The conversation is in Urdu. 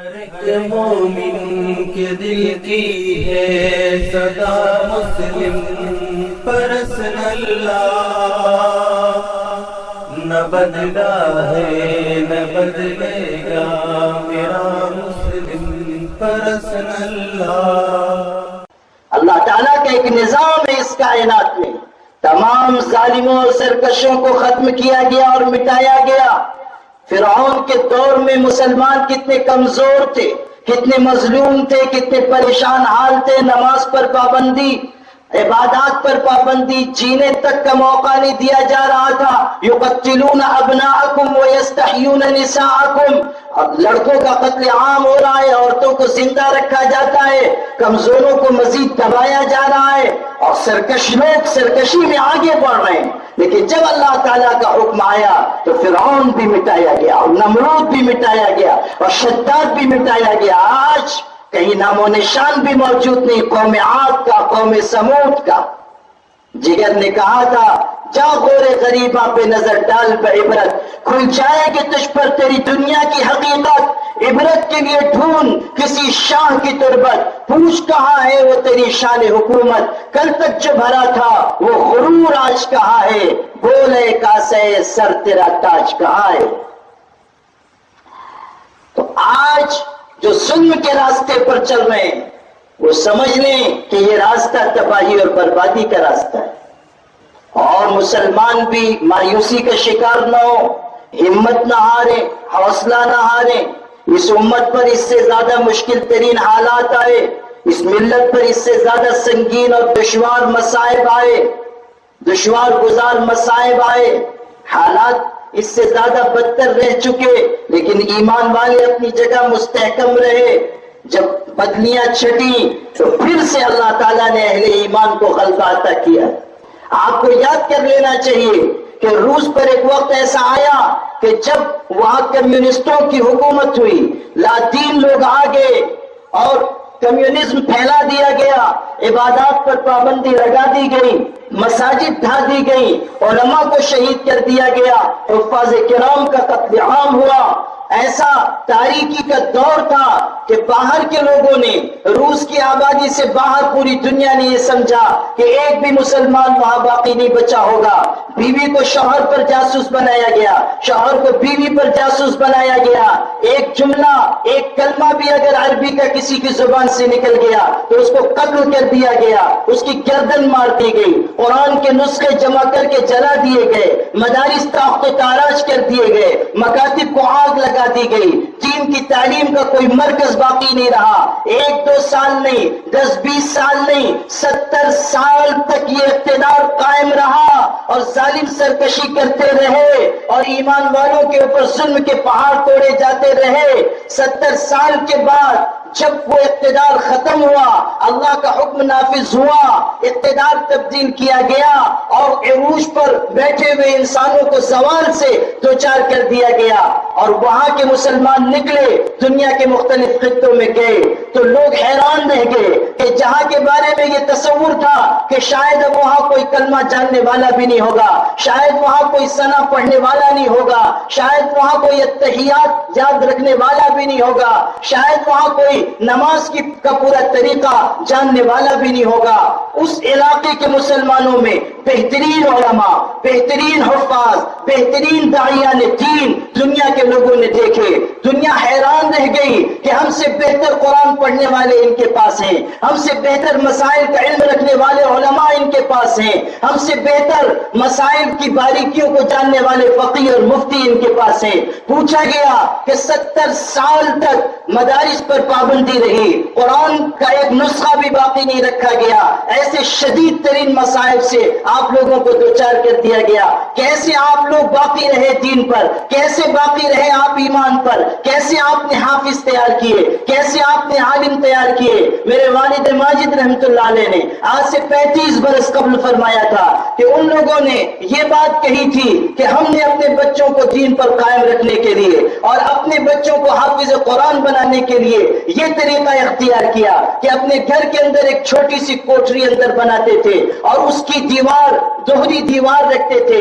ہر ایک مومن کے دل کی ہے صدا مسلم پرسن اللہ، نہ بدلا ہے نہ بدلے گا میرا مسلم پرسن اللہ۔ اللہ تعالیٰ کا ایک نظام ہے اس کائنات میں، تمام ظالموں اور سرکشوں کو ختم کیا گیا اور مٹایا گیا۔ فرعون کے دور میں مسلمان کتنے کمزور تھے، کتنے مظلوم تھے، کتنے پریشان حال تھے، نماز پر پابندی، عبادات پر پابندی، جینے تک کا موقع نہیں دیا جا رہا تھا۔ یقتلون ابناءکم ویستحیون نساءکم، اب لڑکوں کا قتل عام ہو رہا ہے، عورتوں کو زندہ رکھا جاتا ہے، کمزوروں کو مزید دبایا جا رہا ہے، اور سرکش لوگ سرکشی میں آگے بڑھ رہے ہیں۔ لیکن جب اللہ تعالیٰ کا حکم آیا تو فرعون بھی مٹایا گیا، اور نمرود بھی مٹایا گیا، اور شداد بھی مٹایا گیا۔ آج کہیں نام و نشان بھی موجود نہیں قوم عاد کا، قوم سمود کا۔ جگر نے کہا تھا جا غور غریباں پہ نظر ڈال بعبرت، کھل جائے گی تجھ پر تیری دنیا کی حقیقت، عبرت کے لیے ڈھونڈ کسی شاہ کی تربت، پوچھ کہاں ہے وہ تیری شان حکومت، کل تک جو بھرا تھا وہ غرور آج کہاں ہے، بولے کاسے سر تیرا تاج کہاں ہے۔ تو آج جو ظلم کے راستے پر چل رہے ہیں وہ سمجھ لیں کہ یہ راستہ تباہی اور بربادی کا راستہ ہے، اور مسلمان بھی مایوسی کا شکار نہ ہو، ہمت نہ ہارے، حوصلہ نہ ہارے۔ اس امت پر اس سے زیادہ مشکل ترین حالات آئے، اس ملت پر اس سے زیادہ سنگین اور دشوار مصائب آئے، دشوار گزار مصائب آئے، حالات اس سے زیادہ بدتر رہ چکے، لیکن ایمان والے اپنی جگہ مستحکم رہے۔ جب بدلیاں چھٹی تو پھر سے اللہ تعالیٰ نے اہل ایمان کو غلبہ عطا کیا۔ آپ کو یاد کر لینا چاہیے کہ روس پر ایک وقت ایسا آیا کہ جب وہاں کمیونسٹوں کی حکومت ہوئی، لاطین لوگ آگے اور کمیونزم پھیلا دیا گیا، عبادات پر پابندی لگا دی گئی، مساجد ڈھا دی گئی، علماء کو شہید کر دیا گیا، حفاظ کرام کا قتل عام ہوا۔ ایسا تاریکی کا دور تھا کہ باہر کے لوگوں نے، روس کی آبادی سے باہر پوری دنیا نے یہ سمجھا کہ ایک بھی مسلمان وہاں باقی نہیں بچا ہوگا۔ بیوی کو شوہر پر جاسوس بنایا گیا، شوہر کو بیوی پر جاسوس بنایا گیا۔ ایک جملہ، ایک کلمہ بھی اگر عربی کا کسی کی زبان سے نکل گیا تو اس کو قتل کر دیا گیا، اس کی گردن مار دی گئی، قرآن کے نسخے جمع کر کے جلا دیے گئے، مدارس تاخت و تاراج کر دیے گئے، مکاتب کو آگ لگا دی گئی، دین کی تعلیم کا کوئی مرکز باقی نہیں رہا۔ 1-2 سال نہیں، 10-20 سال نہیں، 70 سال تک یہ اقتدار قائم رہا اور ظالم سرکشی کرتے رہے اور ایمان والوں کے اوپر ظلم کے پہاڑ توڑے جاتے رہے۔ 70 سال کے بعد جب وہ اقتدار ختم ہوا، اللہ کا حکم نافذ ہوا، اقتدار تبدیل کیا گیا اور عروج پر بیٹھے ہوئے انسانوں کو زوال سے دوچار کر دیا گیا، اور وہاں کے مسلمان نکلے، دنیا کے مختلف خطوں میں گئے، تو لوگ حیران رہ گئے کہ جہاں کے بارے میں یہ تصور تھا کہ شاید اب وہاں کوئی کلمہ جاننے والا بھی نہیں ہوگا، شاید وہاں کوئی ثنا پڑھنے والا نہیں ہوگا، شاید وہاں کوئی اتحیات یاد رکھنے والا بھی نہیں ہوگا، شاید وہاں کوئی نماز کا پورا طریقہ جاننے والا بھی نہیں ہوگا۔ اس علاقے کے مسلمانوں میں بہترین علماء، بہترین حفاظ، بہترین داعیان دین دنیا کے لوگوں نے دیکھے۔ دنیا حیران رہ گئی کہ ہم سے بہتر قرآن پڑھنے والے ان کے پاس ہیں، ہم سے بہتر مسائل کا علم رکھنے والے علماء ان کے پاس ہیں، ہم سے بہتر مسائل کی باریکیوں کو جاننے والے فقیہ اور مفتی ان کے پاس ہیں۔ پوچھا گیا کہ 70 سال تک مدارس پر پابندی رہی، قرآن کا ایک نسخہ بھی باقی نہیں رکھا گیا، ایسے شدید ترین مسائل سے آپ لوگوں کو دوچار کر دیا گیا، کیسے آپ لوگ باقی رہے دین پر، کیسے باقی رہے آپ ایمان پر، کیسے آپ نے حافظ تیار کیے، کیسے آپ نے عالم تیار کیے۔ میرے والد ماجد رحمت اللہ علیہ نے آج سے 35 برس قبل فرمایا تھا کہ ان لوگوں نے یہ بات کہی تھی کہ ہم نے اپنے بچوں کو دین پر قائم رکھنے کے لیے اور اپنے بچوں کو حافظ قرآن بنانے کے لیے یہ طریقہ اختیار کیا کہ اپنے گھر کے اندر ایک چھوٹی سی کوٹری اندر بناتے تھے اور اس کی دیوار دوہری دیوار رکھتے تھے،